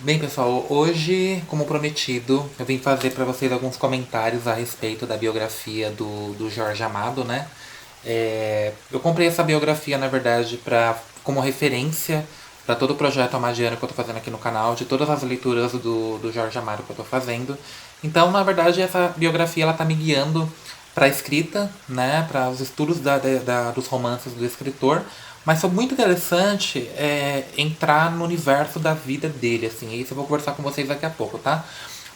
Bem, pessoal, hoje, como prometido, eu vim fazer para vocês alguns comentários a respeito da biografia do Jorge Amado, né? Eu comprei essa biografia, na verdade, como referência para todo o projeto amadiano que eu estou fazendo aqui no canal, de todas as leituras do Jorge Amado que eu estou fazendo. Então, na verdade, essa biografia ela tá me guiando para a escrita, né, para os estudos dos romances do escritor, mas foi muito interessante entrar no universo da vida dele, assim, e isso eu vou conversar com vocês daqui a pouco, tá?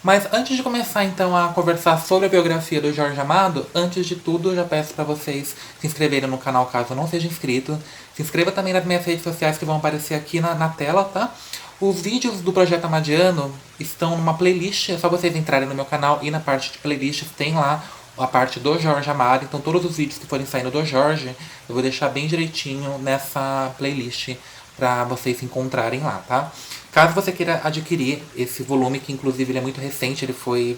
Mas antes de começar então a conversar sobre a biografia do Jorge Amado, antes de tudo eu já peço para vocês se inscreverem no canal caso não seja inscrito. Se inscreva também nas minhas redes sociais que vão aparecer aqui na tela, tá? Os vídeos do Projeto Amadiano estão numa playlist, é só vocês entrarem no meu canal e na parte de playlists tem lá a parte do Jorge Amado. Então todos os vídeos que forem saindo do Jorge, eu vou deixar bem direitinho nessa playlist para vocês se encontrarem lá, tá? Caso você queira adquirir esse volume, que inclusive ele é muito recente, ele foi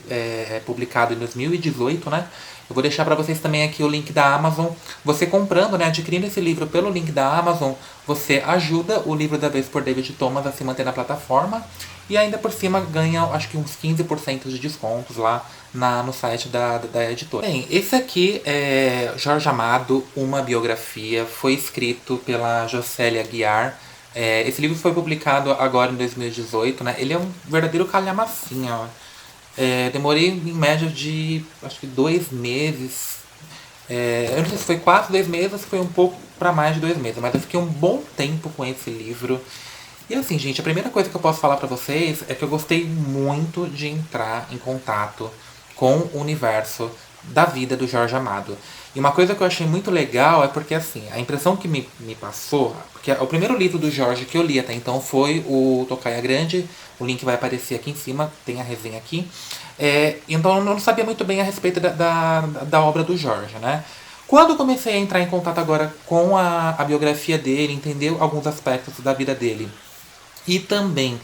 publicado em 2018, né? Eu vou deixar para vocês também aqui o link da Amazon. Você comprando, né, adquirindo esse livro pelo link da Amazon, você ajuda o Livro da Vez por David Thomas a se manter na plataforma e ainda por cima ganha, acho que uns 15% de descontos lá no site da editora. Bem, esse aqui é Jorge Amado, uma biografia, foi escrito pela Jocélia Guiar. Esse livro foi publicado agora em 2018, né? Ele é um verdadeiro calhamacinho, ó. Demorei em média de acho que 2 meses. Eu não sei se foi quase 2 meses, foi um pouco para mais de 2 meses, mas eu fiquei um bom tempo com esse livro. E assim, gente, a primeira coisa que eu posso falar pra vocês é que eu gostei muito de entrar em contato com o universo da vida do Jorge Amado. E uma coisa que eu achei muito legal é porque, assim, a impressão que me passou, porque o primeiro livro do Jorge que eu li até então foi o Tocaia Grande, o link vai aparecer aqui em cima, tem a resenha aqui. Então eu não sabia muito bem a respeito da obra do Jorge, né? Quando eu comecei a entrar em contato agora com a biografia dele, entender alguns aspectos da vida dele, e também,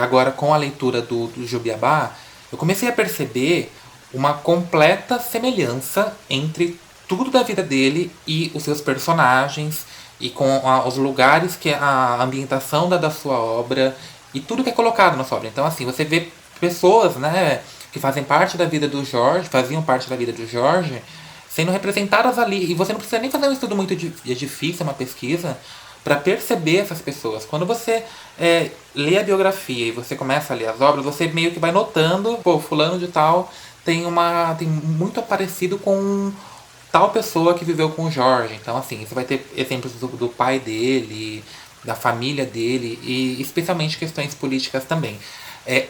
agora com a leitura do Jubiabá, eu comecei a perceber uma completa semelhança entre tudo da vida dele e os seus personagens, e com os lugares, que a ambientação da sua obra, e tudo que é colocado na sua obra. Então, assim, você vê pessoas, né, que fazem parte da vida do Jorge, faziam parte da vida do Jorge, sendo representadas ali. E você não precisa nem fazer um estudo muito difícil, uma pesquisa, para perceber essas pessoas. Quando você lê a biografia e você começa a ler as obras, você meio que vai notando, pô, fulano de tal tem muito parecido com tal pessoa que viveu com o Jorge. Então, assim, você vai ter exemplos do pai dele, da família dele e especialmente questões políticas também.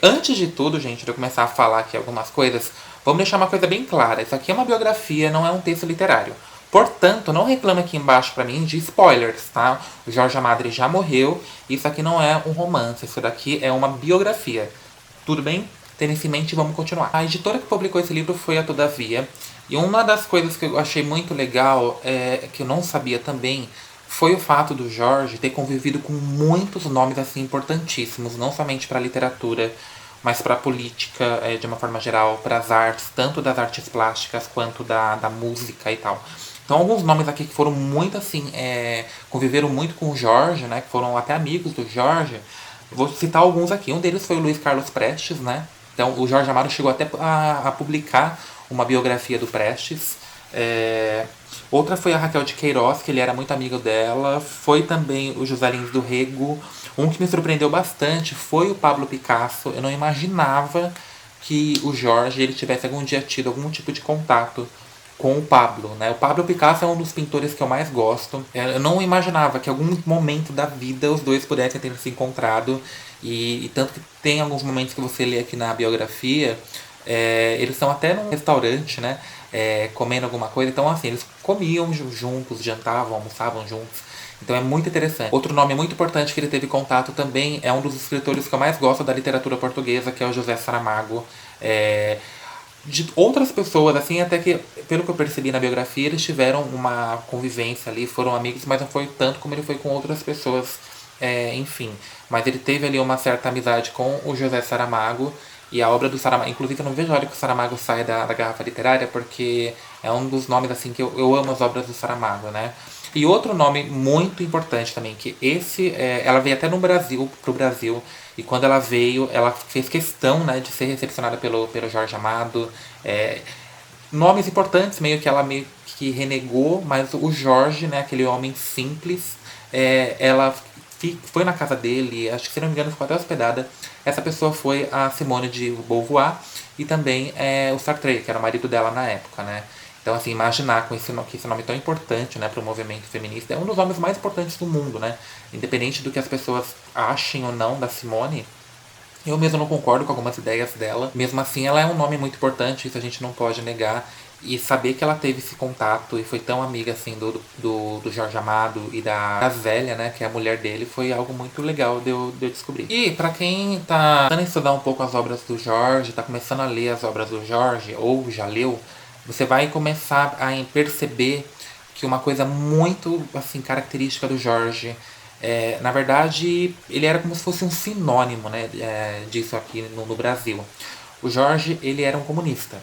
Antes de tudo, gente, de eu começar a falar aqui algumas coisas, vamos deixar uma coisa bem clara. Isso aqui é uma biografia, não é um texto literário. Portanto, não reclame aqui embaixo pra mim de spoilers, tá? O Jorge Amado já morreu, isso aqui não é um romance, isso daqui é uma biografia. Tudo bem? Tendo isso em mente, vamos continuar. A editora que publicou esse livro foi a Todavia, e uma das coisas que eu achei muito legal, que eu não sabia também, foi o fato do Jorge ter convivido com muitos nomes assim importantíssimos, não somente para a literatura, mas para a política, de uma forma geral, para as artes, tanto das artes plásticas quanto da música e tal. Então, alguns nomes aqui que foram muito assim, conviveram muito com o Jorge, né, que foram até amigos do Jorge. Vou citar alguns aqui. Um deles foi o Luiz Carlos Prestes, né? Então, o Jorge Amado chegou até a publicar uma biografia do Prestes. Outra foi a Raquel de Queiroz, que ele era muito amigo dela. Foi também o José Lins do Rego. Um que me surpreendeu bastante foi o Pablo Picasso. Eu não imaginava que o Jorge ele tivesse algum dia tido algum tipo de contato com o Pablo, né? O Pablo Picasso é um dos pintores que eu mais gosto. Eu não imaginava que em algum momento da vida os dois pudessem ter se encontrado. E tanto que tem alguns momentos que você lê aqui na biografia, eles estão até num restaurante, né? Comendo alguma coisa. Então, assim, eles comiam juntos, jantavam, almoçavam juntos. Então é muito interessante. Outro nome muito importante que ele teve contato também é um dos escritores que eu mais gosto da literatura portuguesa, que é o José Saramago. De outras pessoas, assim, até que, pelo que eu percebi na biografia, eles tiveram uma convivência ali, foram amigos, mas não foi tanto como ele foi com outras pessoas, enfim. Mas ele teve ali uma certa amizade com o José Saramago, e a obra do Saramago, inclusive eu não vejo a hora que o Saramago sai da garrafa literária, porque é um dos nomes, assim, que eu amo as obras do Saramago, né? E outro nome muito importante também, que ela veio até no Brasil, pro Brasil, e quando ela veio, ela fez questão, né, de ser recepcionada pelo Jorge Amado. É, nomes importantes, meio que renegou, mas o Jorge, né, aquele homem simples, ela foi na casa dele, acho que se não me engano ficou até hospedada. Essa pessoa foi a Simone de Beauvoir e também o Sartre, que era o marido dela na época, né? Então, assim, imaginar com que esse nome tão importante, né, para o movimento feminista, é um dos nomes mais importantes do mundo, né? Independente do que as pessoas achem ou não da Simone, eu mesmo não concordo com algumas ideias dela. Mesmo assim, ela é um nome muito importante, isso a gente não pode negar. E saber que ela teve esse contato e foi tão amiga assim do Jorge Amado e da Zélia, né, que é a mulher dele, foi algo muito legal de eu descobrir. E para quem tá tentando estudar um pouco as obras do Jorge, tá começando a ler as obras do Jorge, ou já leu, você vai começar a perceber que uma coisa muito assim característica do Jorge na verdade, ele era como se fosse um sinônimo, né, disso aqui no Brasil. O Jorge, ele era um comunista.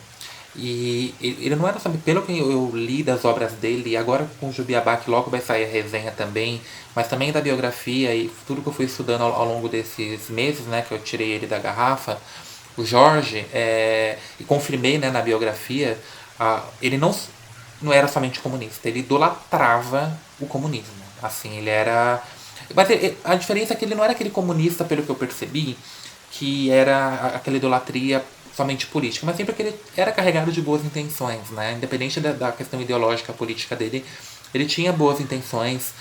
E ele não era, sabe, pelo que eu li das obras dele, e agora com o Jubiabá, que logo vai sair a resenha também, mas também da biografia e tudo que eu fui estudando ao longo desses meses, né, que eu tirei ele da garrafa, o Jorge, e confirmei, né, na biografia, ele não era somente comunista, ele idolatrava o comunismo. Assim, ele era. Mas a diferença é que ele não era aquele comunista, pelo que eu percebi, que era aquela idolatria somente política, mas sempre que ele era carregado de boas intenções, né? Independente da questão ideológica política dele, ele tinha boas intenções.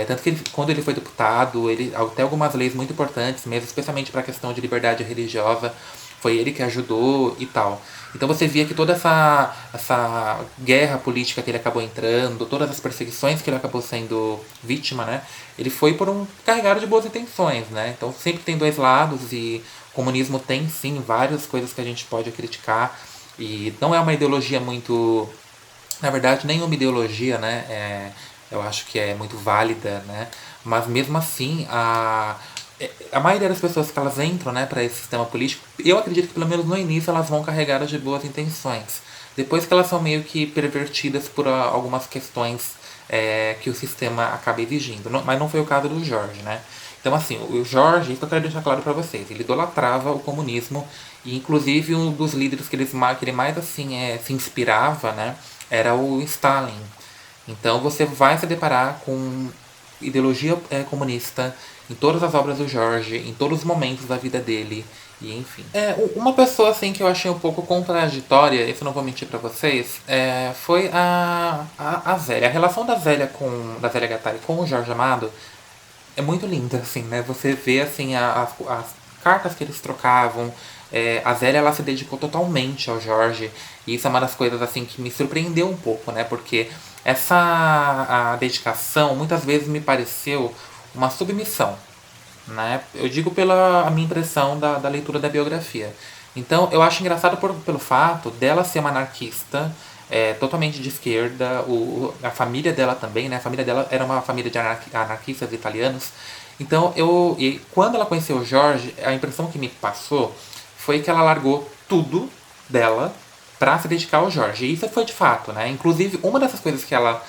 Tanto que quando ele foi deputado, ele até algumas leis muito importantes, mesmo especialmente para a questão de liberdade religiosa, foi ele que ajudou e tal. Então você via que toda essa guerra política que ele acabou entrando, todas as perseguições que ele acabou sendo vítima, né? Ele foi por um carregado de boas intenções, né? Então sempre tem dois lados e o comunismo tem sim várias coisas que a gente pode criticar e não é uma ideologia muito, na verdade, nenhuma ideologia, né? Eu acho que é muito válida, né? Mas mesmo assim, a maioria das pessoas que elas entram, né, para esse sistema político, eu acredito que pelo menos no início elas vão carregadas de boas intenções. Depois que elas são meio que pervertidas por algumas questões que o sistema acaba exigindo. Mas não foi o caso do Jorge, né? Então, assim, o Jorge, isso eu quero deixar claro para vocês, ele idolatrava o comunismo e, inclusive, um dos líderes que ele mais, assim, se inspirava, né, era o Stalin. Então, você vai se deparar com ideologia comunista em todas as obras do Jorge, em todos os momentos da vida dele, e enfim. Uma pessoa assim que eu achei um pouco contraditória, isso eu não vou mentir pra vocês, foi a Zélia. A relação da Zélia Gattari com o Jorge Amado é muito linda, assim, né? Você vê, assim, as cartas que eles trocavam. A Zélia, ela se dedicou totalmente ao Jorge. E isso é uma das coisas, assim, que me surpreendeu um pouco, né? Porque a dedicação, muitas vezes, me pareceu uma submissão, né? Eu digo pela a minha impressão da leitura da biografia. Então, eu acho engraçado pelo fato dela ser uma anarquista, totalmente de esquerda, a família dela também, né? A família dela era uma família de anarquistas italianos. Então, e quando ela conheceu o Jorge, a impressão que me passou foi que ela largou tudo dela para se dedicar ao Jorge. E isso foi de fato, né? Inclusive, uma dessas coisas que ela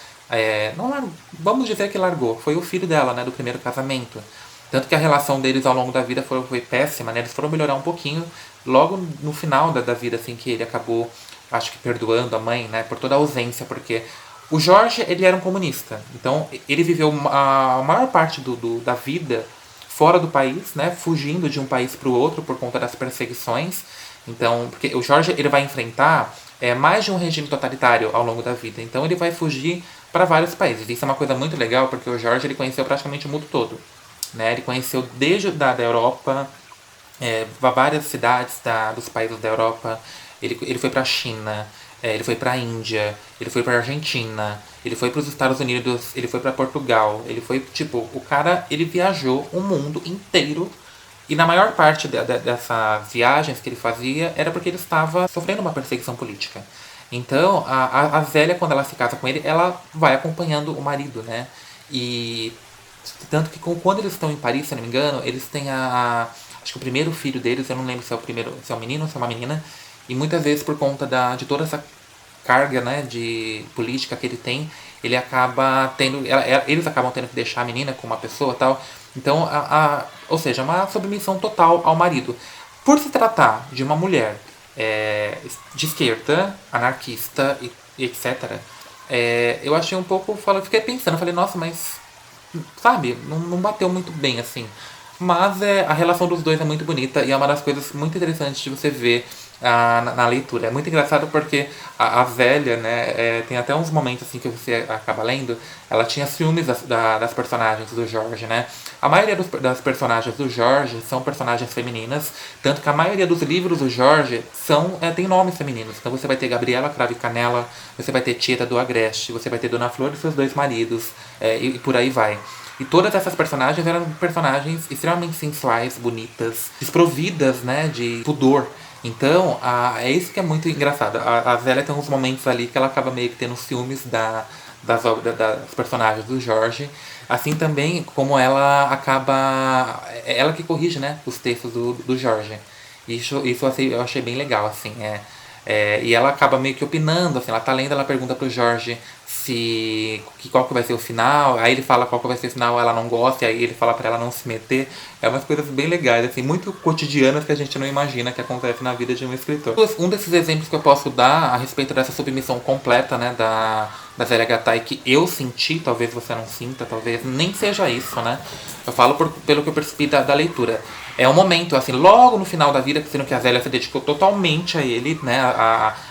não largou, vamos dizer que largou, foi o filho dela, né, do primeiro casamento. Tanto que a relação deles ao longo da vida foi péssima, né? Eles foram melhorar um pouquinho logo no final da vida, assim, que ele acabou, acho que perdoando a mãe, né, por toda a ausência, porque o Jorge, ele era um comunista. Então, ele viveu a maior parte da vida fora do país, né, fugindo de um país para o outro por conta das perseguições. Então, porque o Jorge, ele vai enfrentar mais de um regime totalitário ao longo da vida. Então, ele vai fugir para vários países. Isso é uma coisa muito legal, porque o Jorge, ele conheceu praticamente o mundo todo, né? Ele conheceu desde da Europa, várias cidades dos países da Europa. Ele foi para a China, ele foi para a Índia, ele foi para a Argentina, ele foi para os Estados Unidos, ele foi para Portugal. Ele foi, tipo, o cara, ele viajou o mundo inteiro. E na maior parte dessas viagens que ele fazia era porque ele estava sofrendo uma perseguição política. Então, a Zélia, quando ela se casa com ele, ela vai acompanhando o marido, né? E tanto que quando eles estão em Paris, se eu não me engano, eles têm acho que o primeiro filho deles, eu não lembro se é o primeiro, se é um menino ou se é uma menina, e muitas vezes por conta de toda essa carga, né, de política que ele tem, ele acaba tendo, eles acabam tendo que deixar a menina com uma pessoa e tal. Então, ou seja, uma submissão total ao marido. Por se tratar de uma mulher de esquerda, anarquista e etc., eu achei um pouco, fiquei pensando, falei, nossa, mas sabe, não bateu muito bem assim. Mas a relação dos dois é muito bonita e é uma das coisas muito interessantes de você ver na leitura. É muito engraçado porque a velha, né, tem até uns momentos assim que você acaba lendo, ela tinha ciúmes das personagens do Jorge, né? A maioria das personagens do Jorge são personagens femininas, tanto que a maioria dos livros do Jorge tem nomes femininos. Então você vai ter Gabriela Cravo e Canela, você vai ter Tieta do Agreste, você vai ter Dona Flor e seus dois maridos, e por aí vai. E todas essas personagens eram personagens extremamente sensuais, bonitas, desprovidas, né, de pudor. Então, é isso que é muito engraçado. A Zélia tem uns momentos ali que ela acaba meio que tendo ciúmes das personagens do Jorge. Assim também como ela acaba... É ela que corrige, né, os textos do Jorge. Isso eu achei bem legal, assim. E ela acaba meio que opinando, assim, ela tá lendo, ela pergunta pro Jorge qual que vai ser o final, aí ele fala qual que vai ser o final, ela não gosta, e aí ele fala pra ela não se meter. É umas coisas bem legais, assim, muito cotidianas que a gente não imagina que acontece na vida de um escritor. Um desses exemplos que eu posso dar a respeito dessa submissão completa, né, da Zélia Gattai, que eu senti, talvez você não sinta, talvez nem seja isso, né? Eu falo pelo que eu percebi da leitura. É um momento, assim, logo no final da vida, sendo que a Zélia se dedicou totalmente a ele, né,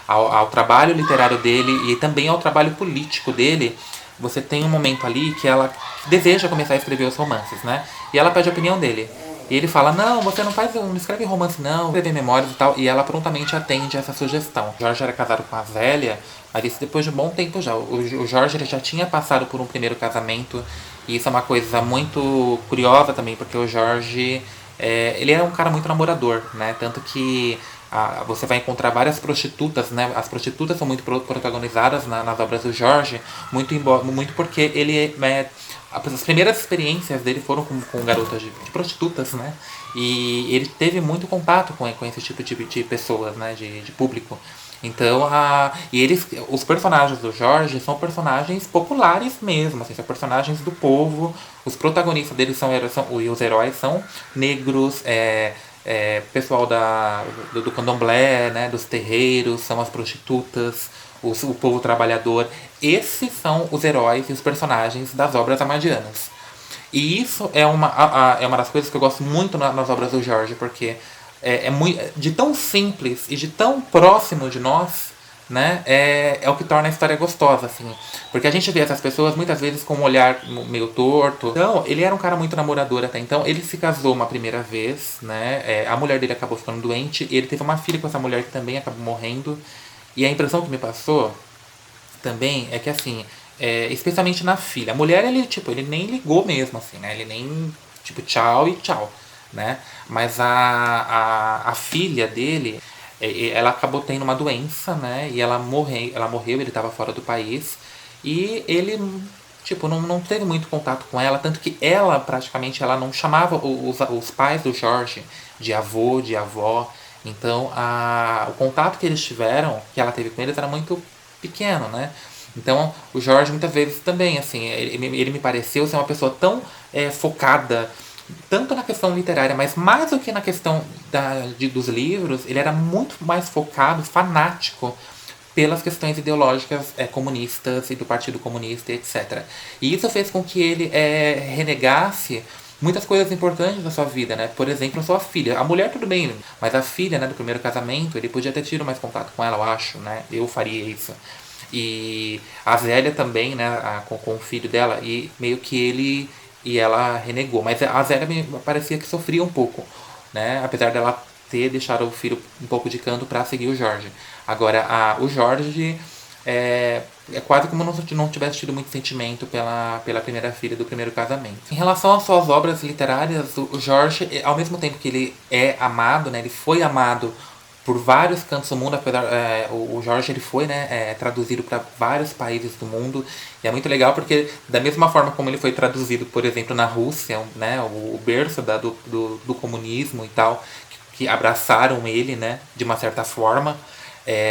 ao trabalho literário dele e também ao trabalho político dele. Você tem um momento ali que ela deseja começar a escrever os romances, né? E ela pede a opinião dele. E ele fala, não, você não escreve romance não, escreve memórias e tal. E ela prontamente atende essa sugestão. O Jorge era casado com a Zélia, mas isso depois de um bom tempo já. O Jorge ele já tinha passado por um primeiro casamento. E isso é uma coisa muito curiosa também, porque o Jorge... ele é um cara muito namorador, né? Tanto que você vai encontrar várias prostitutas, né? As prostitutas são muito protagonizadas nas obras do Jorge, muito porque ele as primeiras experiências dele foram com garotas de prostitutas, né? E ele teve muito contato com esse tipo de pessoas, né? De público. Então, os personagens do Jorge são personagens populares mesmo, assim, são personagens do povo. Os protagonistas deles e os heróis são negros, pessoal do candomblé, né, dos terreiros, são as prostitutas, o povo trabalhador. Esses são os heróis e os personagens das obras amadianas. E isso é uma das coisas que eu gosto muito nas obras do Jorge, porque de tão simples e de tão próximo de nós, né, é o que torna a história gostosa, assim. Porque a gente vê essas pessoas muitas vezes com um olhar meio torto. Então, ele era um cara muito namorador até então. Ele se casou uma primeira vez, né, a mulher dele acabou ficando doente. Ele teve uma filha com essa mulher que também acabou morrendo. E a impressão que me passou também é que, assim, especialmente na filha. A mulher, ele nem ligou mesmo, assim, né? Ele nem, tipo, tchau e tchau, né? Mas a filha dele, ela acabou tendo uma doença, né? E ela morreu, ele estava fora do país. E ele, tipo, não teve muito contato com ela. Tanto que ela, praticamente, ela não chamava os pais do Jorge de avô, de avó. Então, o contato que eles tiveram, que ela teve com eles, era muito pequeno, né? Então, o Jorge, muitas vezes, também, assim, ele me pareceu ser uma pessoa tão focada, tanto na questão literária, mas mais do que na questão dos livros, ele era muito mais focado, fanático, pelas questões ideológicas comunistas e do Partido Comunista, etc. E isso fez com que ele renegasse muitas coisas importantes da sua vida, né? Por exemplo, a sua filha. A mulher tudo bem, mas a filha, né, do primeiro casamento, ele podia ter tido mais contato com ela, eu acho, né? Eu faria isso. E a Zélia também, né, com o filho dela, e meio que ela renegou. Mas a Zélia me parecia que sofria um pouco, né? Apesar dela ter deixado o filho um pouco de canto para seguir o Jorge. Agora, o Jorge é quase como não tivesse tido muito sentimento pela primeira filha do primeiro casamento. Em relação às suas obras literárias, o Jorge, ao mesmo tempo que ele é amado, né, ele foi amado por vários cantos do mundo, apesar o Jorge ele foi, né, traduzido para vários países do mundo, e é muito legal porque da mesma forma como ele foi traduzido, por exemplo, na Rússia, né, o berço do comunismo e tal, que abraçaram ele, né, de uma certa forma,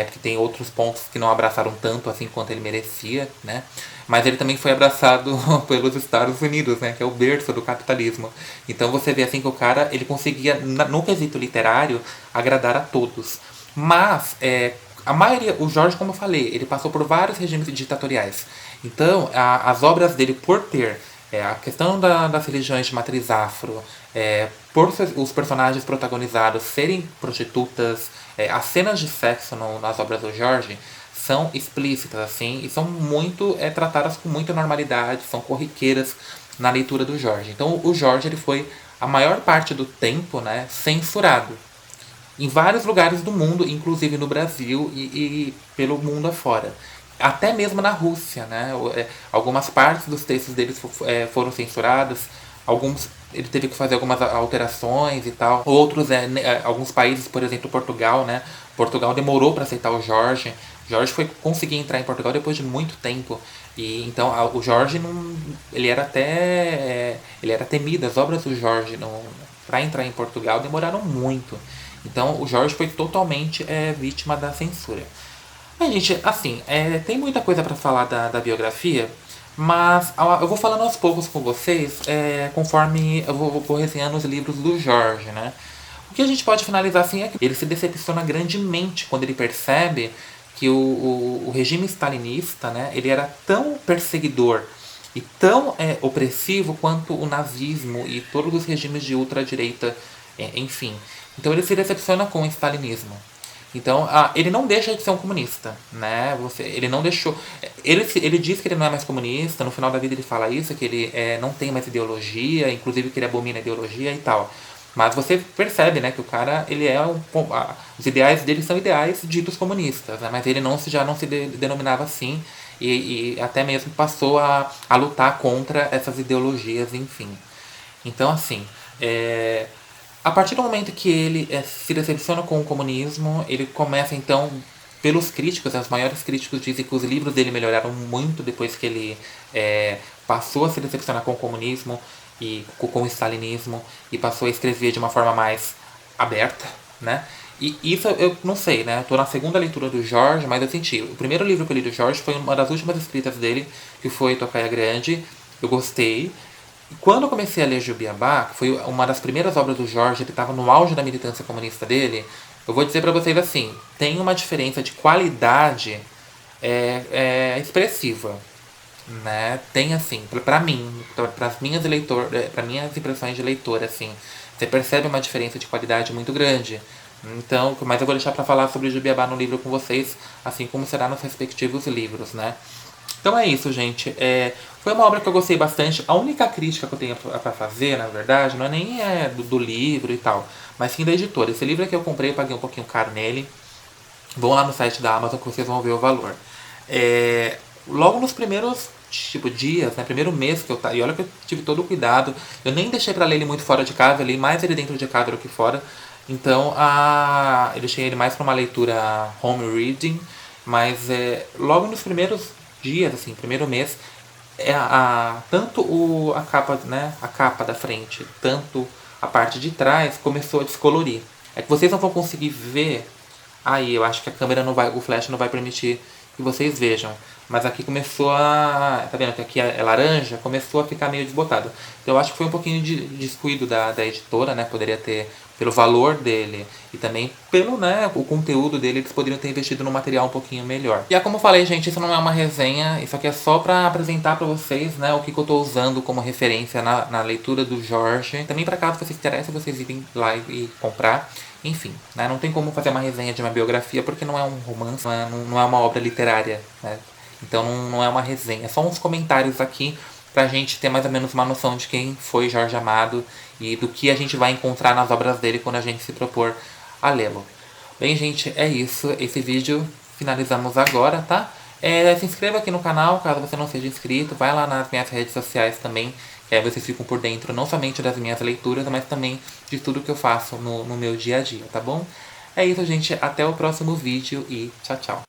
porque tem outros pontos que não abraçaram tanto assim quanto ele merecia, né? Mas ele também foi abraçado pelos Estados Unidos, né? Que é o berço do capitalismo. Então você vê assim que o cara, ele conseguia, no quesito literário, agradar a todos. Mas, a maioria, o Jorge, como eu falei, ele passou por vários regimes ditatoriais. Então, as obras dele, por ter a questão das religiões de matriz afro, os personagens protagonizados serem prostitutas, as cenas de sexo nas obras do Jorge são explícitas, assim, e são muito tratadas com muita normalidade, são corriqueiras na leitura do Jorge. Então, o Jorge ele foi, a maior parte do tempo, né, censurado em vários lugares do mundo, inclusive no Brasil e pelo mundo afora. Até mesmo na Rússia, né? Algumas partes dos textos deles foram censuradas, alguns ele teve que fazer algumas alterações e tal. Outros, alguns países, por exemplo, Portugal, né? Portugal demorou para aceitar o Jorge. Jorge foi conseguir entrar em Portugal depois de muito tempo. E então o Jorge não, ele era temido. As obras do Jorge para entrar em Portugal demoraram muito. Então o Jorge foi totalmente vítima da censura. Mas, gente, assim, tem muita coisa para falar da biografia, mas eu vou falando aos poucos com vocês, conforme eu vou resenhando os livros do Jorge, né? O que a gente pode finalizar assim é que ele se decepciona grandemente quando ele percebe que o regime stalinista, né, ele era tão perseguidor e tão opressivo quanto o nazismo e todos os regimes de ultradireita, enfim. Então ele se decepciona com o stalinismo. Então, ele não deixa de ser um comunista, né? Ele não deixou. Ele diz que ele não é mais comunista, no final da vida ele fala isso, que ele não tem mais ideologia, inclusive que ele abomina a ideologia e tal. Mas você percebe, né, que o cara, ele os ideais dele são ideais ditos comunistas, né? Mas ele já não se denominava assim e até mesmo passou a lutar contra essas ideologias, enfim. Então, assim, a partir do momento que ele se decepciona com o comunismo, ele começa então, pelos críticos, os maiores críticos dizem que os livros dele melhoraram muito depois que ele passou a se decepcionar com o comunismo e com o stalinismo e passou a escrever de uma forma mais aberta, né? E isso eu não sei, né? Estou na segunda leitura do Jorge, mas eu senti. O primeiro livro que eu li do Jorge foi uma das últimas escritas dele, que foi Tocaia Grande. Eu gostei. E quando eu comecei a ler Jubiabá, que foi uma das primeiras obras do Jorge, ele estava no auge da militância comunista dele, eu vou dizer para vocês assim, tem uma diferença de qualidade expressiva, né? Tem assim, para mim, para as minhas para minhas impressões de leitor, assim, você percebe uma diferença de qualidade muito grande. Então, mas eu vou deixar para falar sobre Jubiabá no livro com vocês, assim como será nos respectivos livros, né? Então é isso, gente. Foi uma obra que eu gostei bastante. A única crítica que eu tenho pra fazer, na verdade, não é nem do livro e tal, mas sim da editora. Esse livro que eu comprei, eu paguei um pouquinho caro nele. Vão lá no site da Amazon que vocês vão ver o valor. Logo nos primeiros dias, né, primeiro mês que eu tava. E olha que eu tive todo o cuidado. Eu nem deixei pra ler ele muito fora de casa, eu li mais ele dentro de casa do que fora. Então eu deixei ele mais pra uma leitura home reading. Mas logo nos primeiros dias, assim, primeiro mês, tanto a capa, né, a capa da frente, tanto a parte de trás começou a descolorir. É que vocês não vão conseguir ver. Aí eu acho que a câmera não vai, o flash não vai permitir que vocês vejam. Mas aqui começou tá vendo que aqui é laranja? Começou a ficar meio desbotado. Então eu acho que foi um pouquinho de descuido da editora, né? Poderia ter, pelo valor dele e também pelo, né, o conteúdo dele, eles poderiam ter investido num material um pouquinho melhor. E como eu falei, gente, isso não é uma resenha, isso aqui é só pra apresentar pra vocês, né, o que eu tô usando como referência na leitura do Jorge. Também pra caso vocês se interessem, vocês irem lá e comprar. Enfim, né, não tem como fazer uma resenha de uma biografia porque não é um romance, não é uma obra literária, né? Então não é uma resenha, é só uns comentários aqui pra gente ter mais ou menos uma noção de quem foi Jorge Amado e do que a gente vai encontrar nas obras dele quando a gente se propor a lê-lo. Bem, gente, é isso. Esse vídeo finalizamos agora, tá? Se inscreva aqui no canal, caso você não seja inscrito. Vai lá nas minhas redes sociais também, que aí vocês ficam por dentro não somente das minhas leituras, mas também de tudo que eu faço no meu dia a dia, tá bom? É isso, gente. Até o próximo vídeo e tchau, tchau.